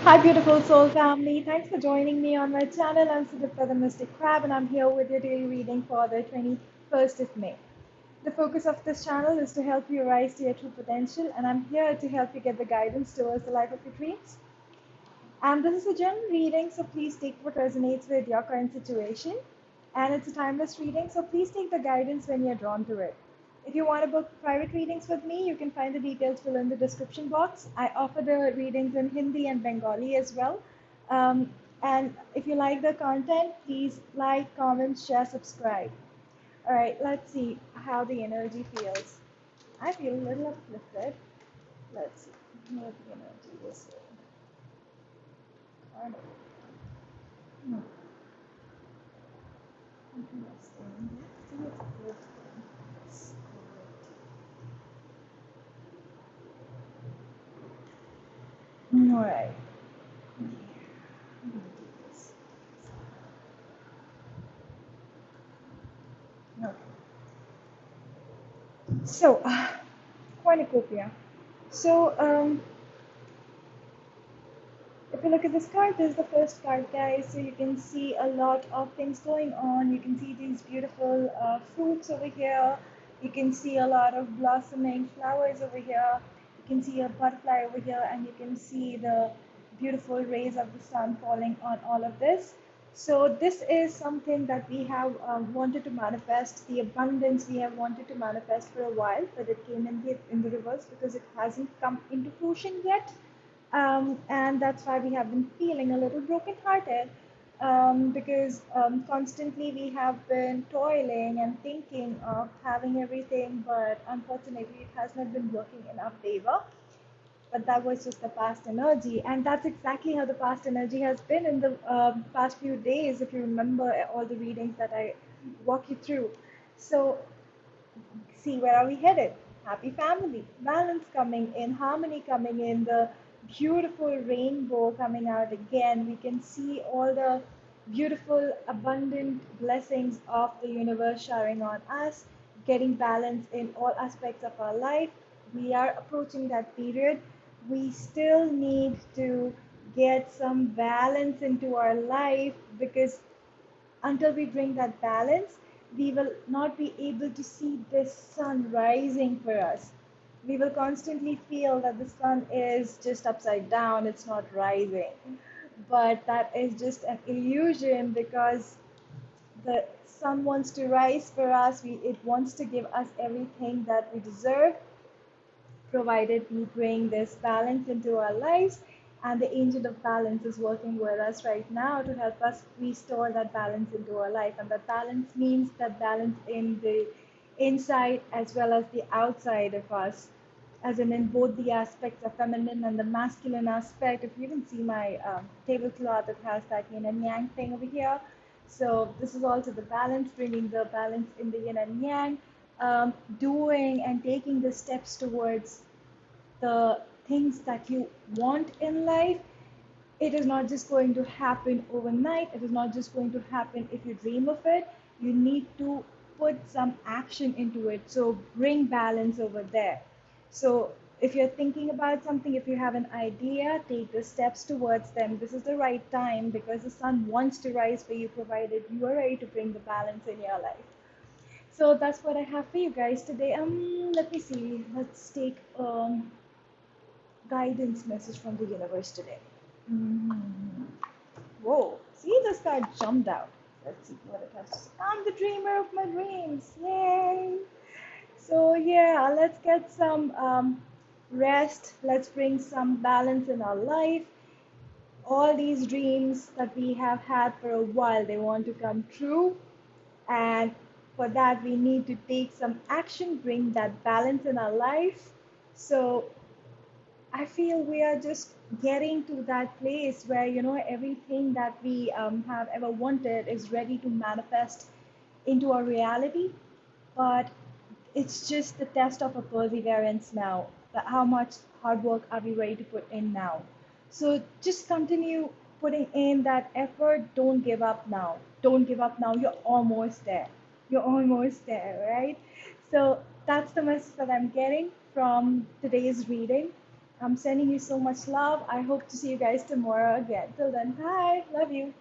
Hi, beautiful soul family. Thanks for joining me on my channel. I'm Sudipta the Mystic Crab, and I'm here with your daily reading for the 21st of May. The focus of this channel is to help you rise to your true potential, and I'm here to help you get the guidance towards the life of your dreams. And this is a general reading, so please take what resonates with your current situation. And it's a timeless reading, so please take the guidance when you're drawn to it. If you want to book private readings with me, you can find the details below in the description box. I offer the readings in Hindi and Bengali as well. And if you like the content, please like, comment, share, subscribe. All right, let's see how the energy feels. I feel a little uplifted. Let's see what the energy is. Hmm. Interesting. All right. Okay. So, cornucopia. So, if you look at this card, this is the first card, guys. So you can see a lot of things going on. You can see these beautiful fruits over here. You can see a lot of blossoming flowers over here. You can see a butterfly over here, and you can see the beautiful rays of the sun falling on all of this. So this is something that we have wanted to manifest. The abundance we have wanted to manifest for a while, but it came in the reverse because it hasn't come into fruition yet, and that's why we have been feeling a little brokenhearted, because constantly we have been toiling and thinking of having everything, but unfortunately it has not been working in our favor. But that was just the past energy, and that's exactly how the past energy has been in the past few days, if you remember all the readings that I walk you through. So see, where are we headed? Happy family, balance coming in, harmony coming in, the beautiful rainbow coming out again. We can see all the beautiful, abundant blessings of the universe showering on us, getting balance in all aspects of our life. We are approaching that period. We still need to get some balance into our life, because until we bring that balance, we will not be able to see this sun rising for us. We will constantly feel that the sun is just upside down, it's not rising. But that is just an illusion, because the sun wants to rise for us. It wants to give us everything that we deserve, provided we bring this balance into our lives. And the angel of balance is working with us right now to help us restore that balance into our life. And that balance means that balance in the inside as well as the outside of us, as in both the aspects of feminine and the masculine aspect. If you can see my tablecloth, it has that yin and yang thing over here. So this is also the balance, bringing the balance in the yin and yang, doing and taking the steps towards the things that you want in life. It is not just going to happen overnight. It is not just going to happen if you dream of it. You need to put some action into it. So bring balance over there. So if you're thinking about something, if you have an idea, take the steps towards them. This is the right time, because the sun wants to rise for you, provided you are ready to bring the balance in your life. So that's what I have for you guys today. Let me see. Let's take guidance message from the universe today. Mhm. Whoa, see, this card jumped out. Let's see what it has to say. I'm the dreamer of my dreams. Yay! So, yeah, let's get some rest. Let's bring some balance in our life. All these dreams that we have had for a while, they want to come true. And for that, we need to take some action, bring that balance in our life. So, I feel we are just getting to that place where, everything that we have ever wanted is ready to manifest into our reality. But it's just the test of a perseverance now. That how much hard work are we ready to put in now? So just continue putting in that effort. Don't give up now. Don't give up now. You're almost there. You're almost there, right? So that's the message that I'm getting from today's reading. I'm sending you so much love. I hope to see you guys tomorrow again. Till then, bye. Love you.